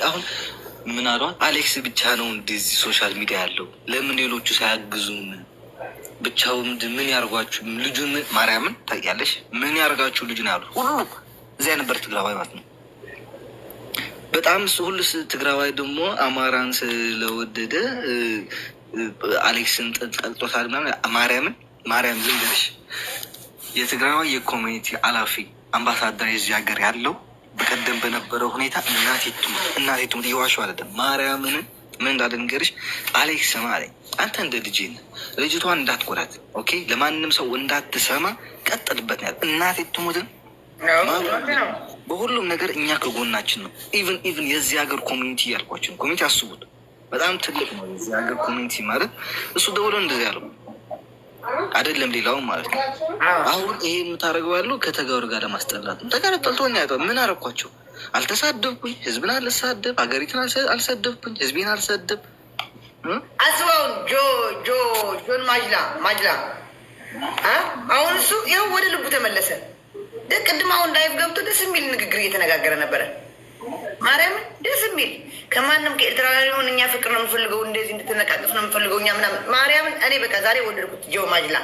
አሁን ምን አሏት? አሌክስ ብቻ ነው እንደዚህ ሶሻል ሚዲያ ያለው ለምን ሌሎቹ ሳያግዙም ብቻው ምን ያርጓችሁ ልጁን ማርያምን ታውቂያለሽ? ምን ያርጋችሁ ልጁን ያሉ ሁሉ እዚያ ነበር ትግራዋይ ማለት ነው። በጣም ሁሉስ ትግራዋይ ደግሞ አማራን ስለወደደ አሌክስን ጠልጦታል ምናምን። ማርያም ልንገርሽ የትግራዋይ የኮሚኒቲ አላፊ አምባሳደር የዚህ ሀገር ያለው በቀደም በነበረው ሁኔታ እናቴቱም እየዋሸሁ አይደለም። ማርያምን ምን እንዳለ ንገርሽ አሌክስ ስማ አለኝ፣ አንተ እንደ ልጅን ልጅቷን እንዳትጎዳት ኦኬ፣ ለማንም ሰው እንዳትሰማ ቀጥልበት ነው ያለ። እናቴቱሙትን በሁሉም ነገር እኛ ከጎናችን ነው። ኢቭን የዚህ ሀገር ኮሚኒቲ ያልኳችን ኮሚኒቲ አስቡት፣ በጣም ትልቅ ነው የዚህ ሀገር ኮሚኒቲ ማለት። እሱ ደውሎ እንደዚህ ያለው አይደለም ሌላውም ማለት ነው። አሁን ይሄ የምታደርገው ያለው ከተጋሩ ጋር ለማስጠላት ነው። ተጋሩ ጠልቶኛ ያውቃል። ምን አረኳቸው? አልተሳደብኩኝ፣ ህዝብን አልሳደብ፣ ሀገሪትን አልሰደብኩኝ፣ ህዝቤን አልሰደብ። አስበውን ጆን ማጅላ አሁን እሱ ይኸው ወደ ልቡ ተመለሰ። ቅድም አሁን ላይፍ ገብቶ ደስ የሚል ንግግር እየተነጋገረ ነበረ። ማርያም ደስ የሚል ከማንም ከኤርትራውያን ሆን እኛ ፍቅር ነው የምፈልገው፣ እንደዚህ እንድትነቃቅፍ ነው የምፈልገው እኛ ምናምን። ማርያምን እኔ በቃ ዛሬ ወደድኩት። ጆ ማጅላ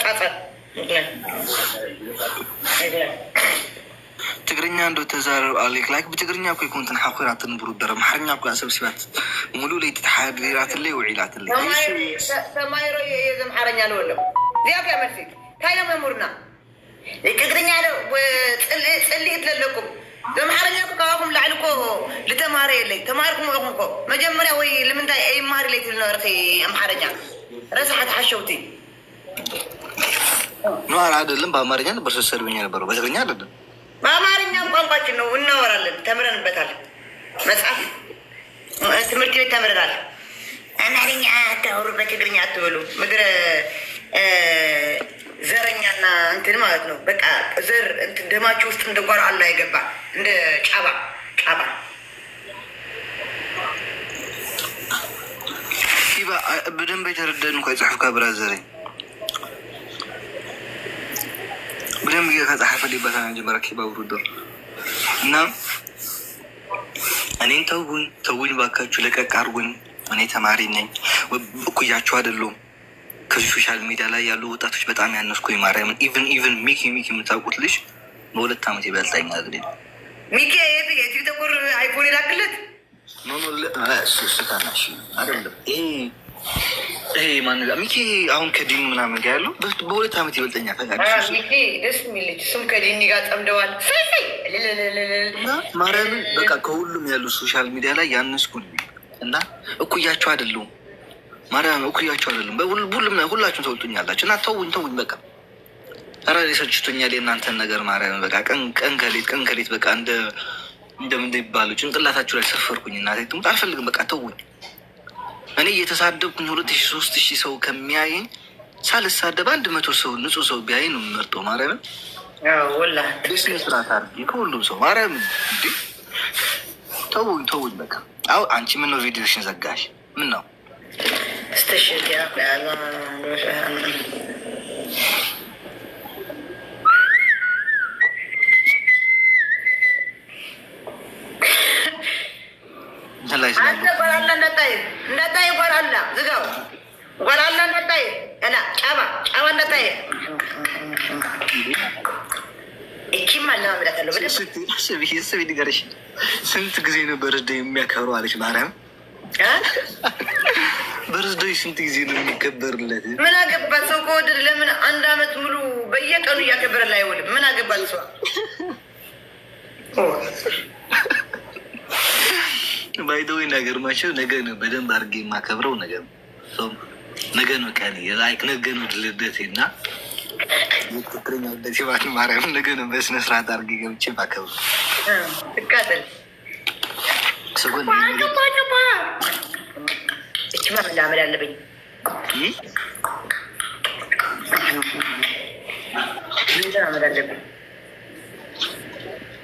ጣጸ ትግርኛ እንዶ ተዛረብ አሌክ ላይክ ብትግርኛ እኮ ይኮንትን ሓኩራት ንብሩ ደረ ማሕርኛ እኮ ሰብሲባት ሙሉ ለይቲ ተሓዲራትለይ ውዒላትለይ ሰማይሮ የዘምሓረኛ ለወለም እዚያ ከ መልሲት ካይነ መሙርና ትግርኛ ለ ፅሊኢት ለለኩም ዘምሓረኛ እኮ ካብኩም ላዕሊ እኮ ልተማሃረ የለይ ተማሃርኩም ኢኹም እኮ መጀመርያ ወይ ልምንታይ ኣይመሃር ለይ ትልነበርኸ ኣምሓረኛ ረሳሓት ሓሸውቲ ነዋር አይደለም። በአማርኛ ነበር ስትሰድብኝ ነበረው፣ በትግርኛ አይደለም። በአማርኛ ቋንቋችን ነው እናወራለን፣ ተምረንበታል። መጽሐፍ ትምህርት ቤት ተምረናል። አማርኛ አታውሩ፣ በትግርኛ አትበሉ። ምድረ ዘረኛና እንትን ማለት ነው። በቃ ዘር እንትን ደማችሁ ውስጥ እንደ ጓሮ አላ የገባ እንደ ጫባ በደንብ የተረዳን እንኳ የጽሑፍካ ብራዘረኝ በደንብ ከጸሐፈ ሊበታ ጀመረ ኪባ ውሩዶ እና እኔን ተውኝ ባካችሁ፣ ለቀቅ አድርጉኝ። እኔ ተማሪ ነኝ፣ እኩያችሁ አይደለሁም። ከዚህ ሶሻል ሚዲያ ላይ ያሉ ወጣቶች በጣም ያነስኩኝ ማርያምን። ኢቨን ሚኪ የምታውቁት ልጅ በ2 ዓመት ይበልጣኛል። ሚኪ የቲክቶከር አይፎን ይላክለት ታናሽ አይደለም ይሄ ማን ሚኪ አሁን ከዲን ምናምን ጋር ያለው በ2 ዓመት ይበልጠኛል። ሚኪ ደስ የሚል ልጅ፣ እሱም ከዲኒ ጋር ጠምደዋል። ማርያምን በቃ ከሁሉም ያሉ ሶሻል ሚዲያ ላይ ያነስኩኝ እና እኩያቸው አይደለሁም። ማርያም እኩያቸው አይደለም። ሁላችሁም ተወልጡኛላችሁ እና ተውኝ በቃ ኧረ ሰልችቶኛል የእናንተን ነገር ማርያም። በቃ ቀን ከሌት በቃ እንደምን ይባሉ ጭንቅላታችሁ ላይ ሰፈርኩኝ። እናቴ ትሙት አልፈልግም። በቃ ተውኝ። እኔ እየተሳደብኩኝ 2000-3000 ሰው ከሚያየኝ ሳልሳደብ 100 ሰው ንጹህ ሰው ቢያየኝ ነው የምመርጠው ማርያምን። ወላ ስነ ስርዓት አድርጌ ከሁሉም ሰው ማርያም እንዴ ተውኝ በቃ። አዎ አንቺ ምን ነው ቪዲዮሽን ዘጋሽ? ምን ነው استشهد يا أخي على أنت قرأنا نتاي قرأنا زقاو قرأنا نتاي أنا أبا نتاي إكيم الله ملا تلو بدي سبي دقرش سنت كزينو برد የሚያከብሩ አለች ማርያም በርዝዶይ ስንት ጊዜ ነው የሚከበርለት? ምን አገባን? ሰው ከወደድ ለምን 1 ዓመት ሙሉ በየቀኑ እያከበረላ አይውልም? ምን አገባን? ሰው ባይደው ነገር ማቸው ነገ ነው በደንብ አድርጌ የማከብረው ነገር ነው። ነገ ነው ቀን ላይክ ነገ ነው ልደቴና ትክክለኛ ልደቴ ማለት ማርያም ነገ ነው በስነ ስርዓት አድርጌ ገብቼ ማከብረው። ትቃጠል ሰጎን እችማ መላመድ አለብኝ።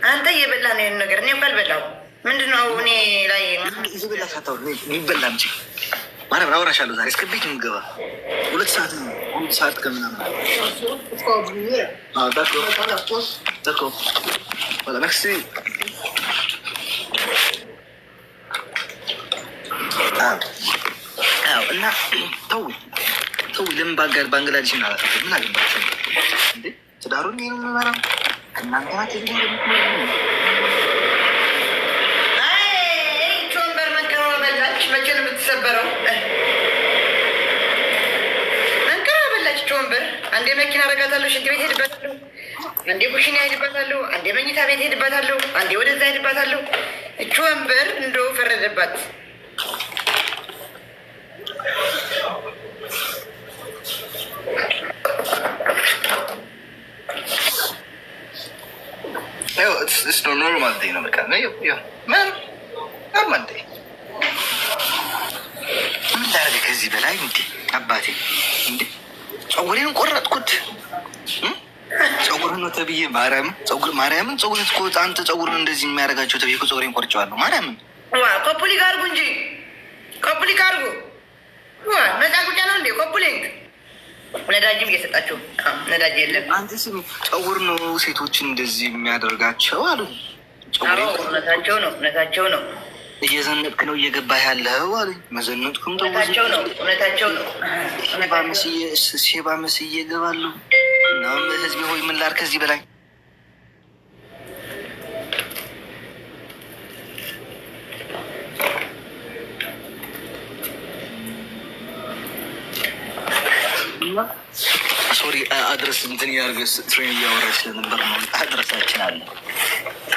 አንተ እየበላህ ነው ይሄን ነገር። እኔ ካልበላሁ ምንድን ነው እኔ ላይ እየበላህ ሳታው ይበላ እንጂ ማርያም አወራሻለሁ። ዛሬ እስከ ቤት የምገባ 2 ሰዓት ከምናምን ዳኮ እና ተው ለምን ባንግላዴሽን አላጠ ምን አገባቸው እንዴ? ትዳሩን ይሄን መራ እናንተ ናት እንዴ? ቾምበር መንከራ በላች። መቼ ነው የምትሰበረው? መንከራ በላች ቾምበር። አንዴ መኪና አረጋታለሁ፣ ሽንት ቤት ሄድበታለሁ፣ አንዴ ኩሽና ሄድባታለሁ፣ አንዴ መኝታ ቤት ሄድባታለሁ፣ አንዴ ወደዛ ሄድባታለሁ። ቾምበር እንደው ፈረደባት። It's no normal day ነው በቃ ነው ማን normal day ምን ታደርግ ከዚህ በላይ እንዴ? አባቴ እንዴ ፀጉሬን ቆረጥኩት። ፀጉርን ነው ተብዬ ማርያምን ፀጉርን እኮ አንተ ፀጉርን እንደዚህ የሚያደርጋቸው ተብዬ እኮ ፀጉሬን ቆርጬዋለሁ። ማርያምን ኮፕሊንግ አድርጉ እንጂ ኮፕሊንግ አድርጉ። መጫጉጫ ነው እንዴ ኮፕሊንግ? ነዳጅም እየሰጣችሁ ነዳጅ የለም። አንተ ስም ፀጉር ነው ሴቶችን እንደዚህ የሚያደርጋቸው አሉ። እውነታቸው ነው። እየዘነጥክ ነው እየገባህ ያለው አሉ። መዘነጥኩም እውነታቸው ነው። ሼባ መስዬ እገባለሁ። እናም ህዝቤ ሆይ ምን ላድርግ ከዚህ በላይ ሶሪ አድረስ እንትን ያርገስ ትሬን እያወራች ስለነበር ነው። አድረሳችን አለ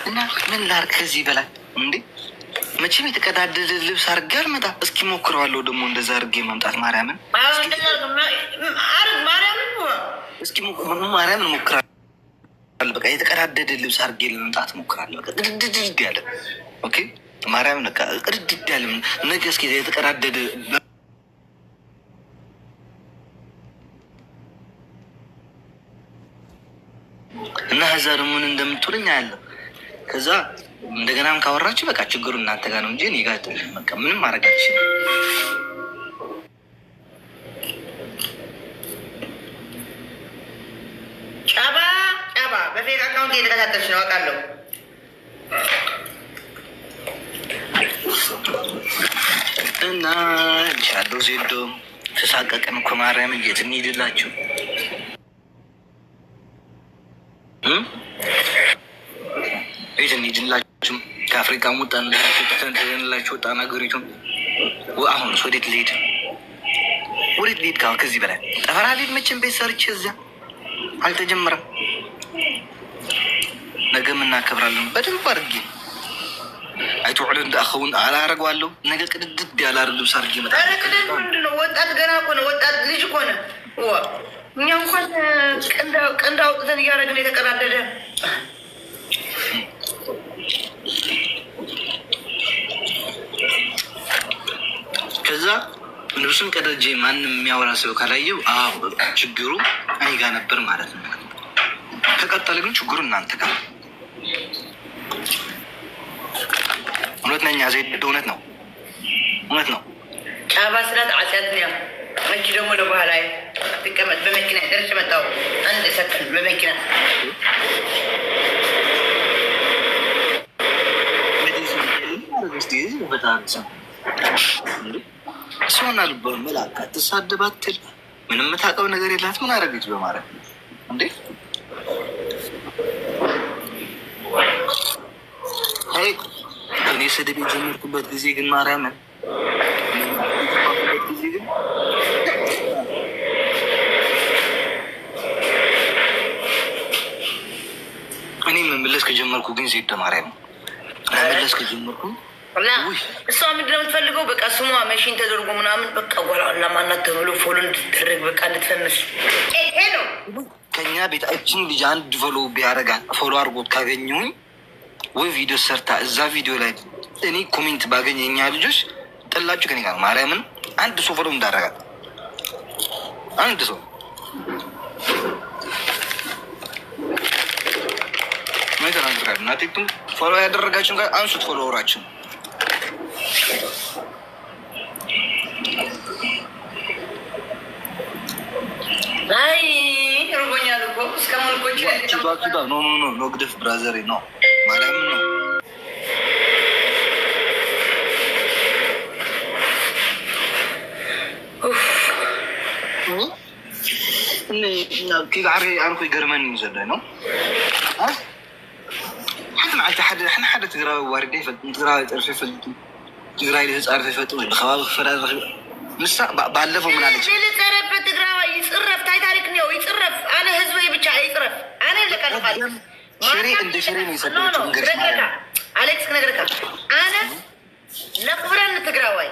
እና ምን ላድርግ ከዚህ በላይ እንዴ? መቼም የተቀዳደደ ልብስ አድርጌ አልመጣም። እስኪ ሞክረዋለሁ ደግሞ እንደዛ አድርጌ መምጣት። ማርያምን ሞክራለሁ። በቃ የተቀዳደደ ልብስ አድርጌ ለመምጣት ሞክራለሁ። በቃ ቅድድድ ያለ ኦኬ። ማርያምን በቃ ቅድድድ ያለ ነገ እስኪ የተቀዳደደ እና ከዛ ደግሞ ምን እንደምትውልኝ አያለሁ። ከዛ እንደገናም ካወራችሁ በቃ ችግሩ እናንተ ጋር ነው እንጂ እኔ ጋር አይደለም። በቃ ምንም ማድረግ አልችልም። ጫባ በፌክ አካውንት እየተከታተልሽ ነው አውቃለሁ። እና ሻለው ዜዶ ተሳቀቅን እኮ ማርያምን የት እንሂድላችሁ? ቤት እንሂድላችሁ። ከአፍሪካ ወጣንላችሁ ወጣን ሀገሪቱን። አሁን ወዴት ልሄድ? ከዚህ በላይ ጠፈራ ልሄድ? መቼም ቤት ሰርቼ እዚያ አልተጀመረም። ነገም እናከብራለን በደንብ አድርጌ። አይተውዕል እንዳኸውን አላረገዋለሁ። ነገ ቅድድድ ያላር ልብስ አድርጌ እመጣለሁ። ምንድን ነው ወጣት ገና እኮ ነው። ወጣት ልጅ እኮ ነው። እኛ እንኳን ቀንድ አውጥተን እያደረግን የተቀዳደደ ከዛ ልብሱን ቀደጄ ማንም የሚያወራ ሰው ካላየው ችግሩ እኔ ጋ ነበር ማለት ነው። ከቀጠለ ግን ችግሩ እናንተ ጋር። እውነት ነኝ ዜድ፣ እውነት ነው። ጫባ ስላት አስያትንያ አንቺ ደግሞ ለበኋላ ትቀመጥ። በመኪና ደርሼ መጣሁ። አንድ ሰከን በመኪና እሷን አልበ መላካ ትሳደባትል። ምንም የምታውቀው ነገር የላት። ምን አደረገች በማለት እንዴ? እኔ ስድብ የጀመርኩበት ጊዜ ግን ማርያምን እኔ መመለስ ከጀመርኩ ግን ዜድ ማርያምን መመለስ ከጀመርኩ እሷ ምንድን ነው የምትፈልገው? በቃ ስሟ መሽን ተደርጎ ምናምን በቃ ጓላ ማናት ተብሎ ፎሎ እንድትደረግ በቃ እንድትፈምስ ነው። ከኛ ቤታችን ልጅ አንድ ፎሎ አድርጎት ካገኘሁኝ ወይ ቪዲዮ ሰርታ እዛ ቪዲዮ ላይ እኔ ኮሜንት ባገኝ የኛ ልጆች ጥላችሁ ከኔ ጋር ማርያምን አንድ ሰው ፎሎ እንዳደረጋት አንድ ሰው ተናግራል እና ቲክቶክ ፎሎ ያደረጋችሁ ጋር አንሱት ፎሎወራችሁ። አይ ሩቦኛል እኮ እስከ መልኮች ኖ ግደፍ ብራዘሬ ነው ማርያምን ነው። كي عاري أنا كوي جرماني زدنا حتى مع حد تقرأ واردين فتقرأ تعرف تقرأ اللي تعرف فتقول خلاص فراد لسه بعلفه من عليك اللي تعرف تقرأ يتصرف تاي تاريخني ويتصرف أنا هزوي بتشا يتصرف أنا اللي كان خالص شري أنت شري ميسبب أليكس كنقرأ أنا نقبرن تقرأوي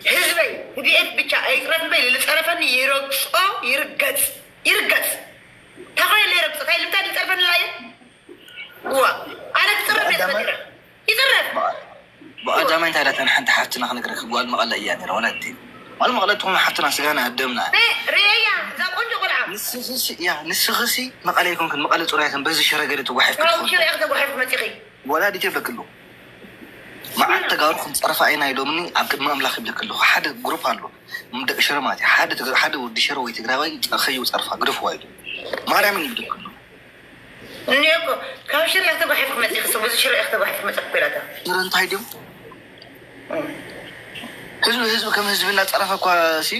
هزوي هديت بتشا يتصرف بيل اللي تعرفني يرقص يرقص تخيل اللي يرقص تخيل متى اللي تعرفني لاي هو أنا كتصرف يتصرف بقى ما انت لا تنحد حتى نقدر قال مقله يعني رولتي قال مقلتهم حتى ناس جانا قدمنا ريا ذا قنج قلعه نسخسي مقله يكون كان مقله طريقه بز شرقلت وحف شري اخذ وحف مسيخي ولا دي تبكلو مع التجارب صرف عينا يدومني عبد ما املاخ بكله حد جروب له مبدا شرماتي حد ودي شرو يتغراوي اخيو صرفا جروب وايد ما رامي بكله نيكو كم شري اخذ وحف مسيخي بز شري اخذ وحف مسيخ بلاتا انت هيدو ህዝብ ከም ህዝብና ፀረፈ እኳ ሲ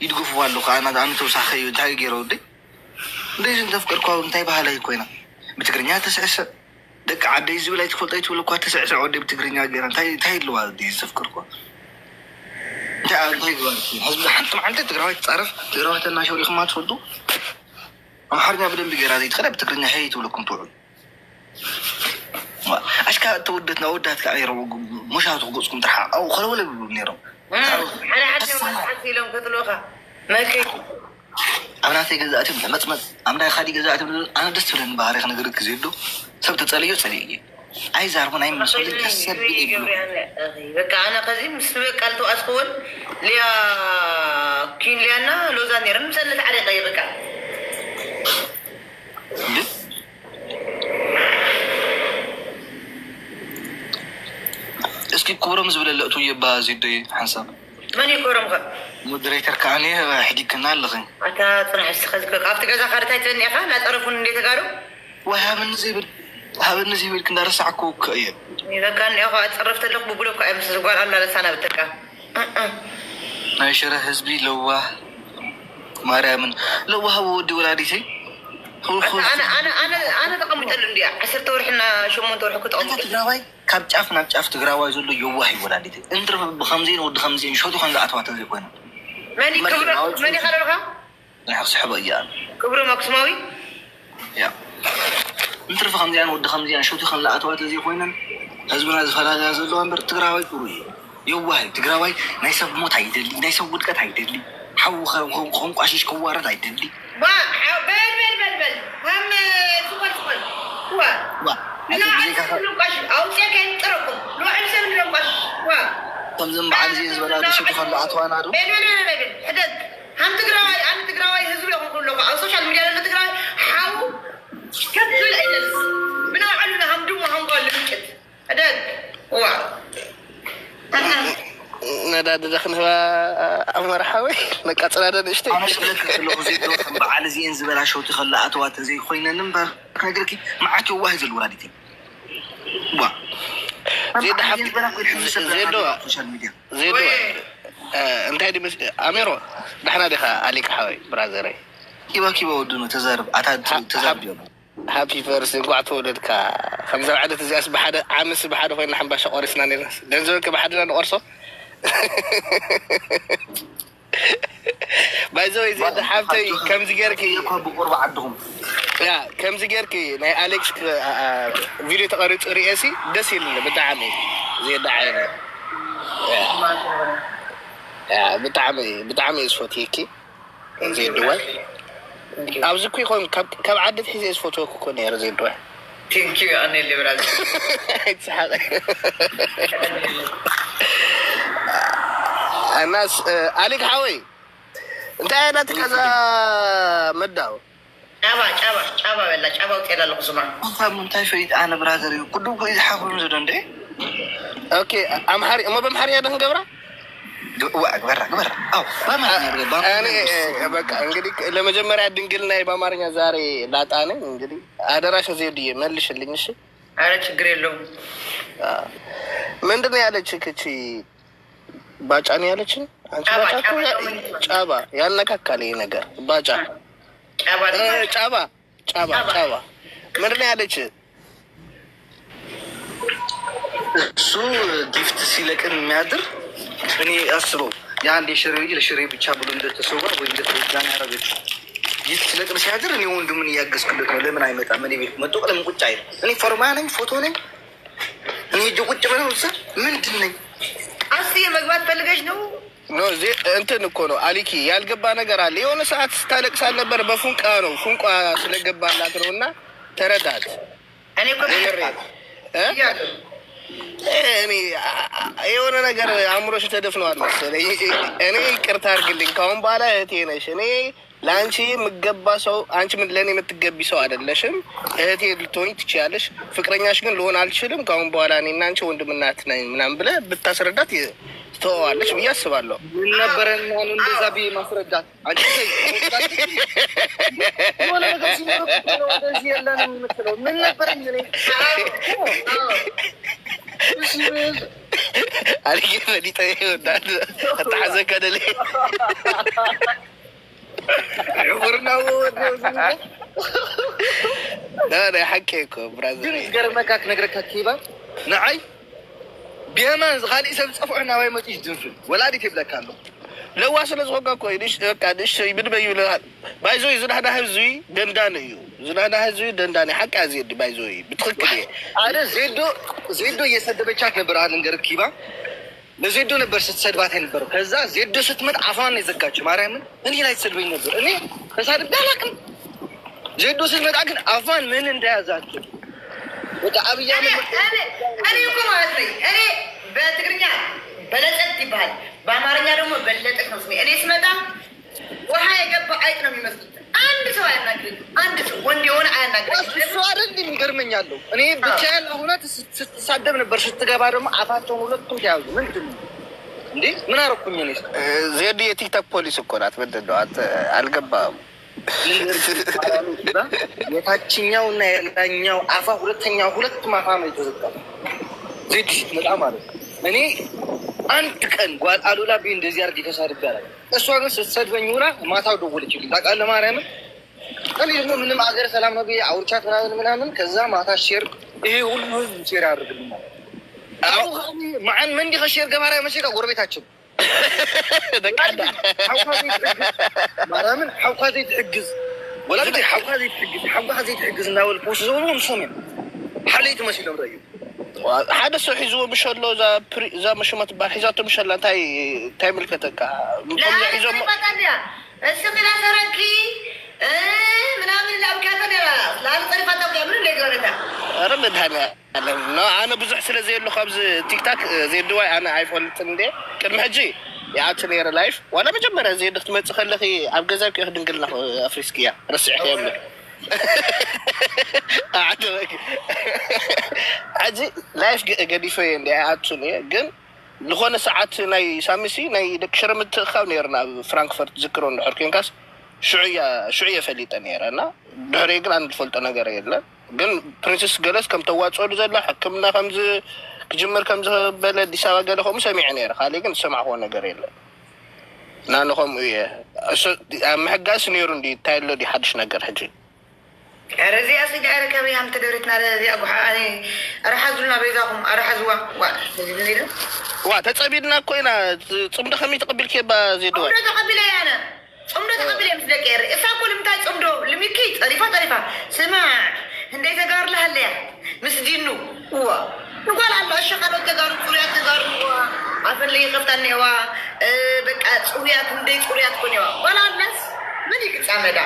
ይድግፍዎ ኣለኹ ኣነ ተወሳኺ እንታይ ገይሮ ደ እንደዚ እንተፍቅርኳ እንታይ ባህላዊ ኮይና ብትግርኛ ተስዕስዕ ደቂ ዓደይ ዝብል ኣይትፈልጦ ኣይትብል እኳ ተስዕስዕ ወደ ብትግርኛ ገይራ እንታይ ኣለዋ ዘፍቅርኳ እንታይ ግባር ህዝቢ ሓንቲ መዓልቲ ትግራዋይ ትፃረፍ ትግራዋይ ተናሸሪኹማ ትፈልጡ ኣምሓርኛ ብደንቢ ገይራ ዘይትኽእለ ብትግርኛ ሄይ ትብለኩም ትውዕሉ أشكال تودتنا ودات كعيرو مش هتغوصكم تحا أو خلوا ولا بنيرو أنا حتى ما حسي لهم كتلوخا ما كي أنا تيجي زاتي ما أنا خادي جزاتي أنا دست فلان بارك أنا قريت كزيدو سبت تسأليه تسأليه عايز أعرف أنا مسؤول كسب بك أنا قديم مسبق قالتو أسقول ليا كين لينا لوزانير مسألة عريقة يبكى اسكي كورم زبل اللقطو يبا زيدي حسب ماني كورم خا مودريتر كاني حدي كنا لغين اتا صنع استخذك قافت غزا خرتاي تني خا لا طرفون اللي تقارو وها من زيبل كنا رسعكو كايه اذا كان يا اخو اتصرفت لك بقولك امس قال الله لسانه بتكا ناشره حزبي لوه مريم لوه ودي ولاديتي انا تقمت اللي 10 تورحنا شو مون تورحكو تقمت تجراوي كاب ጫፍ تجراوي زلو يوحي ولاديتي انتر ب50 ود 50 شو تكون زعتوا تزي كوينا ماني خلوها انا صحبه ايام كبره ماكسماوي يا انتر ب50 ود 50 شو تكون زعتوا تزي كوينا حزبنا زفلا زلو امبر تجراوي كروي يوحي تجراوي نايسب موت هيدلي نايسب ودقت هيدلي حو خون قاشش كوارد هيدلي با بل هم سوبر وا لا أو سكن تركم لو عشان من القش وا تمزم بعزيز ولا شيء تخلى عطوانا دو بل حدد هم تقراوي هزبي كله على السوشيال ميديا لما تقراوي حاو كذل الأجلس بنا علنا هم دوم هم قال لمكت حدد وا نادى دخلنا أمر حوي نكتر هذا نشتي أنا شغلت كله زي دو بعد زين زبالة شو تخلى عطوات زي خوينا نمبر كنقولك معك واحد الولادتي وا زيد حبي زيدو انت هدي اميرو نحن دخا عليك حوي برازري كيف ودنا تزارب عتاد تزارب هابي فيرست قعدت ولدك خمسة عدد زي بحد عامس بحد وين نحن باش قرصنا ناس دنزلك بحدنا نقرصه بايزوي زيد حبتي كم زجركي بقرب عندهم يا كم زجركي ناي أليكس فيديو تقريت رئيسي دسيل بتعمي زيد عيني يا بتعمي صوتيكي زيد دول أوزكوا يكون كم عدد حزيز فوتوك يكون يا زيد دول ثانك يو أنا اللي برازيل الناس عليك حوي انت انا كذا مداو شابا ولا شابا وتيلا القسمة انت فايد انا برادري كله فايد حاول مزدون دي اوكي امحري ما بمحري هذا غبره برا او انا بقى እንግዲህ ለመጀመሪያ ድንግልና በአማርኛ ዛሬ ላጣኔ እንግዲህ አደራሽ ዘዴ መልሽልኝ እሺ አረ ችግር የለውም ምንድነው ያለች እቺ ባጫን ያለችን አንቺ ባጫ ጫባ ያነካካል ይሄ ነገር ባጫ ጫባ ምንድን ነው ያለች? እሱ ጊፍት ሲለቅም የሚያድር እኔ አስበው የአንድ የሽሬ ለሽሬ ብቻ ብሎ እንደተሰዋ ወይ እንደተወጋን ያደረገችው ጊፍት ሲለቅም ሲያድር እኔ ወንድምን እያገዝኩለት ነው። ለምን አይመጣም? እኔ ቤት መጥቶ ለምን ቁጭ አይልም? እኔ ፎርማ ነኝ፣ ፎቶ ነኝ። እኔ እጅ ቁጭ ብለው እዛ ምንድን ነኝ? አስዬ መግባት ፈልገሽ ነው? ኖ እንትን እኮ ነው አሊኪ፣ ያልገባ ነገር አለ። የሆነ ሰዓት ስታለቅስ አልነበር? በፉንቃ ነው፣ ፉንቋ ስለገባላት ነው። እና ተረዳት። እኔ እኮ እኔ የሆነ ነገር አእምሮሽ ተደፍነዋል መሰለኝ። እኔ ይቅርታ አድርግልኝ፣ ካሁን በኋላ እህቴ ነሽ። እኔ ለአንቺ የምገባ ሰው፣ አንቺ ለእኔ የምትገቢ ሰው አይደለሽም። እህቴ ልትሆኝ ትችያለሽ፣ ፍቅረኛሽ ግን ልሆን አልችልም። ካሁን በኋላ እኔ እና አንቺ ወንድምና እህት ነኝ ምናምን ብለህ ብታስረዳት ትተዋዋለች ብዬ አስባለሁ። ምን ነበረ እንደዛ ብዬ ማስረዳት? ምን ነበረ አታዘከደል ሓቂ እኮ ብራዘር ገርመካክ ነግረካ ኪባ ንዓይ ብየማን ዝካሊእ ሰብ ዝፀፍዑ ናባይ መጢሽ ድንፍል ወላዲት የብለካ ኣሎ ለዋ ስለ ዝኮጋ እኮ በቃ ንሽ ብድበዩ ባይዞ ዝናህና ህዝቢ ደንዳን እዩ። ዝናህና ህዝቢ ደንዳን ሓቂ ዜዲ ባይዞ ብትክክል እየ አደ ዜዶ እየሰደበቻት ነበር። አልንገር ኪባ ለዜዶ ነበር ስትሰድባት የነበረው። ከዛ ዜዶ ስትመጣ አፏን የዘጋችው ማርያምን። እኔ ላይ ትሰድበኝ ነበር። እኔ ተሳድቤ አላውቅም። ዜዶ ስትመጣ ግን አፏን ምን እንደያዛቸው በቃ አብያ እኔ እኮ ማለት ነኝ። እኔ በትግርኛ በለጠት ይባላል፣ በአማርኛ ደግሞ በለጠት ነው ስሜ። እኔ ስመጣ ውሃ የገባ አይጥ ነው የሚመስሉት። አንድ ሰው አያናግረኝ፣ አንድ ሰው ወንድ የሆነ አያናግረኝ። እሱ አይደል የሚገርመኛለሁ። እኔ ብቻዬን አሁናት ስትሳደብ ነበር። ስትገባ ደግሞ አፋቸውን ሁለቱም ተያዙ። ምንድን ነው እንዴ? ምን አደረኩኝ እኔ? ዜድ የቲክቶክ ፖሊስ እኮ ናት። ምንድን ነው አልገባም? የታችኛው እና የላኛው አፋ ሁለቱም አፋ ነው የተዘጋ። ዜድ ስትመጣ ማለት ነው። እኔ አንድ ቀን ጓል አሉላ ቤ እንደዚህ አድርጌ ተሳድቤ አላውቅም። እሷ ግን ስትሰድበኝ ውላ ማታው ደወለችልኝ። ታውቃለህ ማርያምን። እኔ ደግሞ ምንም አገር ሰላም ነው ብዬ አውርቻት ምናምን ከዛ ማታ ሼር ይሄ ሁሉ ህዝብ ሼር ያደርግልኛል። ማን መንዲ ከሼር ገባራ መሸቃ ጎረቤታችን ማርያምን ሓውካ ዘይትሕግዝ ወላዲ ሓውካ ዘይትሕግዝ እናበል ፖስት ዘበልዎ ንሶምን ሓለይቲ መሲሎም ረእዩ ሓደ ሰብ ሒዝዎ ምሸሎ እዛ መሽመ ትበሃል ሒዛቶ ምሸላ እንታይ ምልከተካ ሒዞሞ እስክና ሰረኪ ምናምን ላብካተ ላልጠሪፋታ ምን ነገረታ ኧረ መድሃኒዓለም ኣነ ብዙሕ ስለ ዘየሉ ካብዚ ቲክታክ ዜድዋይ ኣነ ኣይፈልጥን እንደ ቅድሚ ሕጂ የኣቱ ነይረ ላይፍ ዋላ መጀመርያ ዜድ ክትመፅእ ከለኺ ኣብ ገዛ ኮ ክድንግልና ኣፍሪስክያ ረስዕሕ የብለ ሕጂ ላይፍ ገዲፈ እየ እንዲ ኣቱ እየ ግን ዝኾነ ሰዓት ናይ ሳሚሲ ናይ ደቂ ሽረ ምትእኻብ ነርና ኣብ ፍራንክፈርት ዝክሮ እንድሕር ኮንካስ ሽዑ የፈሊጠ ነረ እና ድሕሪ ግን አንድ ፈልጦ ነገር የለን። ግን ፕሪንስስ ገለስ ከም ተዋፅኦሉ ዘላ ሕክምና ከምዚ ክጅምር ከም ዝበለ አዲስ አበባ ገለ ከምኡ ሰሚዐ ነረ። ካሊእ ግን ዝሰማዕዎ ነገር የለን። ናነ ከምኡ እየ ምሕጋዝ ነይሩ እንዲ እንታይ ኣሎ ዲ ሓድሽ ነገር ሕጂ ረዚኣ ስጋ ረከበይ ሃም ተደሪትና ረዚኣ ጉሓ ኣረሓዙልና ቤዛኹም ኣረሓዝዋ ዋ ተፀቢድና ኮይና ፅምዶ ከመይ ተቐቢል ኬባ ዜድዋ ተቐቢለ ያነ ፅምዶ ተቐቢለ ምስ ደቂ የር እሳ ኮ ልምታይ ፅምዶ ልሚኪ ጠሪፋ ስማ እንደይ ተጋርላሃለያ ምስ ዲኑ እዋ ንጓል ኣላ ኣሸኻሎት ተጋሩ ፅሩያት ተጋሩ ኣፈለየ ከፍታ እኒአዋ በቃ ፅሩያት እንደይ ፅሩያት ኮን እዋ ጓል ኣላስ ምን ይቅፃመዳ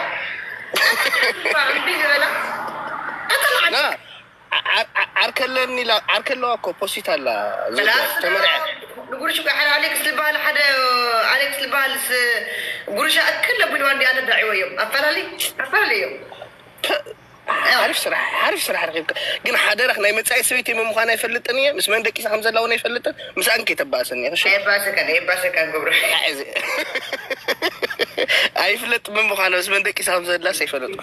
ዓርከለዋ እኮ ፖስት ኣላ ተመርዐ ንጉርሽ ኣሌክስ ዝበሃል ሓደ ኣሌክስ ዝበሃል ጉርሻ እክል ለቡልዋ እንዲ ኣነ ዳዒዎ እዮም ኣፈላለዮም ሓሪፍ ስራሕ ረኪብካ ግን ሓደረክ ናይ መፃኢ ሰበይቲ ምኳና ኣይፈልጥን እየ ምስ መን ደቂሳ ከም ዘላውን ኣይፈልጥን ምስ ኣንከ የተባእሰኒ የባሰቀን ግብሮ ኣይፍለጥ ምኳና ምስ መን ደቂሳ ከም ዘላስ ኣይፈለጥኩ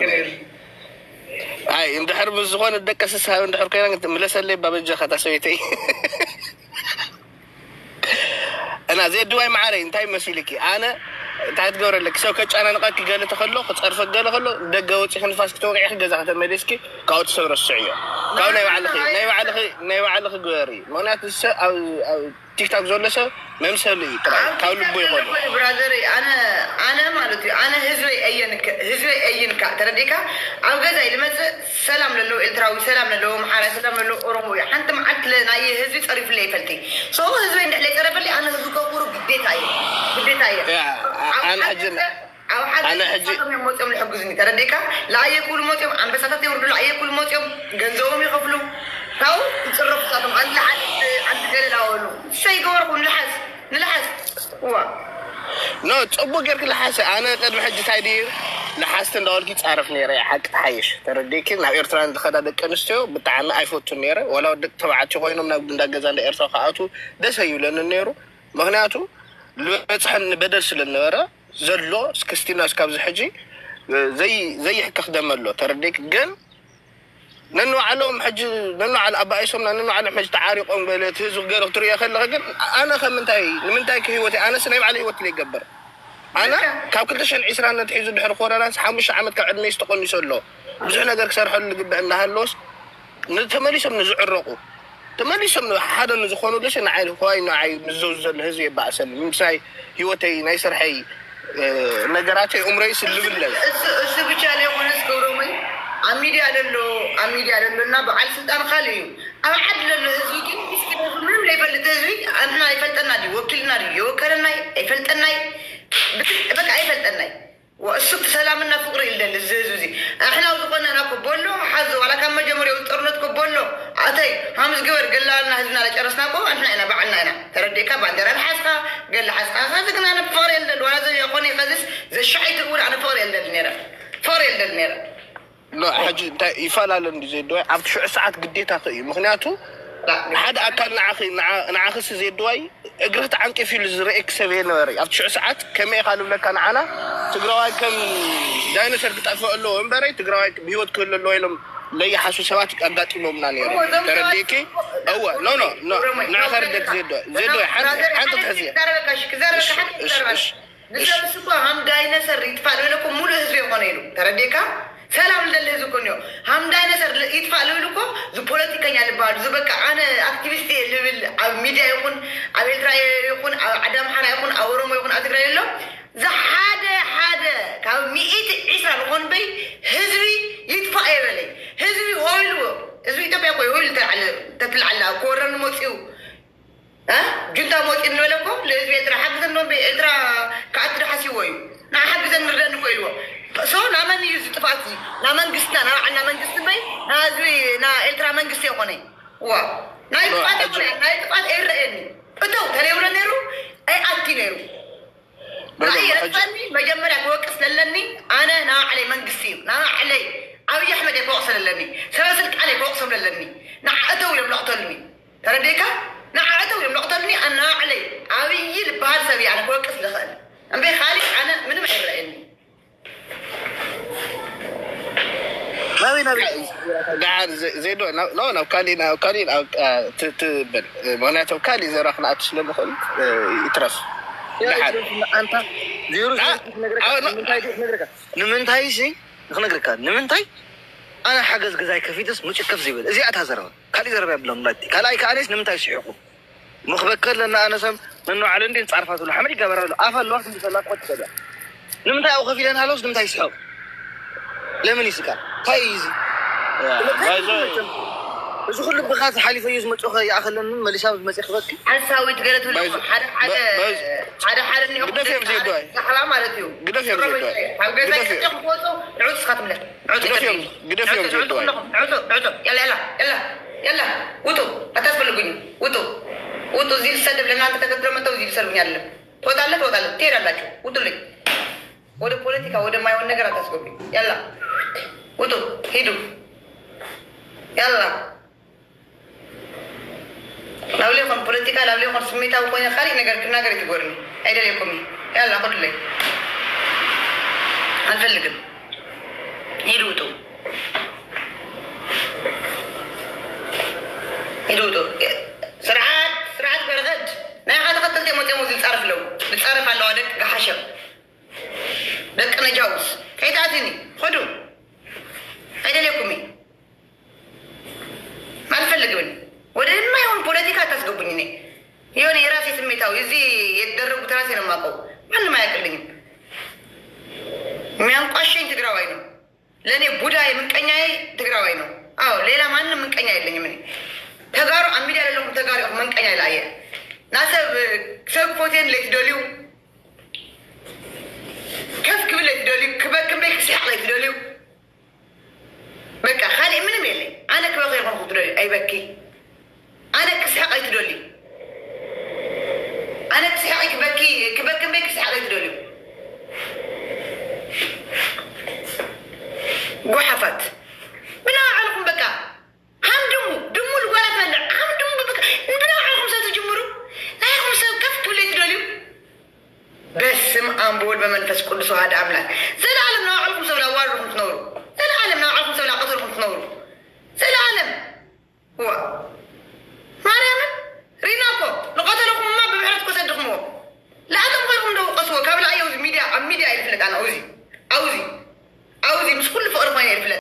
ኣይ እንድሕር ምስ ዝኾነ ደቀ ስሳብ እንድሕር ኮይና ምለሰለይ ባበጃ ከታ ሰበይተይ እና ዜድዋይ ማዕረይ እንታይ መሲልኪ ኣነ تعال تقول لك سو كتش أنا نقاك قال تخلو قصرف قال خلو دقوا تخن فاس توقع جزاء تمليسكي كاوت سور السعية كاو نيو على قواري معناته أو تيك تاك زول لسه ما مسلي ترى كاو لبوي خلو برادري أنا مالتي أنا هزوي أينك ترى ديكا أو جزاء لماذا سلام للو إلتراوي سلام للو محارة سلام للو أورومي حتى معك لنا هزوي تعرف لي فلتي سو هزوي نحلي تعرف لي أنا هزوي كورو بديت هاي أنا حجي موت يوم الحجزني ترى ديكا لا يكون موت يوم عم بساتي يوردوا لا يكون موت يوم جنزوهم يخفلوا هاو يتصرف صاتهم عند قال الأولو شيء جوركم نلحس هو نوت أبو جرك لحاسة أنا قد بحجة تايدير لحاسة إن كي تعرف نيرة حق تحيش ترى ديك نا إيرتران دخل هذا كنستيو بتاعنا آيفون نيرة ولا دك تبعت شوينهم نبدأ جزان إيرتران خاطو ده سيولن النيرو مغنياتو لو تحن بدل سلنيرة زلو سكستينا سكابز حجي زي حك خدم له ترى ديك جن ننو علىهم حج ننو على أبائهم ننو على حج تعارقهم بلت هزو قالوا تري أخي لغن أنا من تاي كهوتي أنا سنيب علي وتلي جبر أنا كاب كنت شن عسران تحيز البحر خورا ناس حامش عمد كعد ما يستقون يسولو بزحنا قالك صار حل جب أن هاللوس نتملي سم نزع الرقو تملي سم حدا نزخونه ليش أنا عايل هواي نعاي نزوز الهزي بعسل من ساي هوتي نايسر حي نجاراتي رئيس اللي بالله السبيشالي وناس كورومي عميدي على له نبع على سلطان خالي أنا عدل الهزوجين مسكين من لا يفلت الهزوج أنا يفلتنا دي وكلنا دي وكلنا يفلتنا بقى يفلتنا والسبت سلامنا فقري للزوزي احنا وقلنا ناكو بولو حظ ولا كم جمهور يطرنت كبولو عتي همس جور قال لنا هزنا لجرسناكو احنا هنا بعنا هنا ترديكا بعدين الحسقه قال الحسقه هذا انا فوري ولا زي يقوني خزس زي الشعي تقول انا فوري النيره لا حاج يفعل زي دوي عبد شو ساعات قديتها اخي مخنياتو حد اكل نعاخس زي دوي اقرت عنك في الزريك سبين وري عبد شو ساعات كم يقالوا لك انا على تقراي كم داينوسر بتعرفوا له امبارح تقراي بيوت كل له لهم لي حاسو سوات قداتي مو مناني ترديكي هو نو ناخر دك زي دوي حد تحزي كزارك حتى هم داينوسر يتفعلوا لكم مو الهزر يقونينو ترديكا سلام لله زكونيو هم داينوسر يتفعلوا لكم زو بوليتيكا يعني بعد زو بقى انا اكتيفيست ليفل ميديا يكون ابيترا يكون عدم حنا يكون اورومو يكون اتغرا له ذا حدا كاو 120 لكون بي هزري يدفع يبلي هزري هويلو هزري تبع كوي هويل تطلع على كورن موتيو جنتا موت انه لكم لازم يترا حق انه بيترا كاتر حسيوي نا حق زن ردن كويلو سو نامن يزطفاتي نامن قستنا نا من قست بي نازوي نا الترا من قست يقوني وا نا يطفات ايرني اتو تليولا نيرو اي اتي نيرو رأي رفاني مجمّرة كوكس للني أنا نا علي من قصير نا علي أبي أحمد يكوكس للني سلسلك علي كوكس للني نا أتولي ملقطلني ترى ديكا نا أتولي ملقطلني أنا علي أبي يلبار سبي أنا كوكس لخالي أم بخالي أنا من ما يرأني ما وين أبي قاعد زي دو لا وكالي تبن معناته وكالي زي راح نعتشل بخل يترف أنت زيرو نمنتاي شيء نخنقرك نمنتاي أنا حجز جزاي كفيدس مش كف زيبل زي أتهزره كالي زربي بلون لاتي كلاي كانيس نمنتاي شيء مخبكر لنا أنا سام منو على عندي تعرفات ولا حمري جبر له أفل الوقت مثلاً قد كذا نمنتاي أو خفيف لنا هلوس نمنتاي شيء لمن يسكر تايزي بس كل بخاطر حالي فيوز متوخ يا أخي لأن مليشة متوخ بك أساوي تقولت ولا حدا إني قد فيهم زي دوي حلا مالتيو قد فيهم زي دوي نعود سخاتم له قد فيهم زي دوي عودوا يلا وتو أتسبلوني وتو زيل سدب لنا أنت تقدر ما توزيل سلبي يلا تودا تيرا لك وتو لك وده بوليتيكا وده ما يون نجرا تسبلوني يلا وتو هيدو يلا لو ليكم بوليتيكا لو ليكم سميتا وكوني خالي نجر تقولني أيدا ليكمي يلا خد لي هنفلقم يروتو سرعات برغد نا هذا قد تمو زي تعرف له بتعرف على وادك قحشم دك نجاوز كي تعطيني خدوا هيدا ليكمي ما الفلقوني وده ما يهون بوليتيكا تسقبني يوني راسي سميتاو يزي يتدرب تراسي نماقو ما يقلني ሚያንቋሸኝ ትግራዋይ ነው ለኔ ቡዳይ ምን ቀኛይ ትግራዋይ ነው አዎ ሌላ ማንንም ምን ቀኛይ የለኝም እኔ ተጋሩ አሚዲ አይደለም ተጋሩ ምን ቀኛይ ላይ ናሰብ ሰብ ፎቴን ለትዶሊው ከፍ ክብል ለትዶሊው ክበክም በክ ሲያቅ ለትዶሊው በቃ خالي ምንም የለኝ انا كبغير من خضر اي بكي انا كسحق لتدولي انا كسحق بكي كبكم بك سحق لتدوليو وحفت بنا عليكم بكا هم دمو الولا فلا هم دمو بكا بنا عليكم ستجمروا لا يكم سكفت ولا تدوليو بسم أنبول بمنفس كل سهاد أملاك زي العالم لا عليكم سولا واركم تنوروا زي العالم لا عليكم سولا قتلكم تنوروا زي العالم هو ما ريمن ريناكو لقتلكم ما بمحرتكم صدقموا لا أدم غيركم دو قصوى قبل أيوز ميديا أم ميديا يلفلت أنا أوزي مش كل فقر ما يلفلت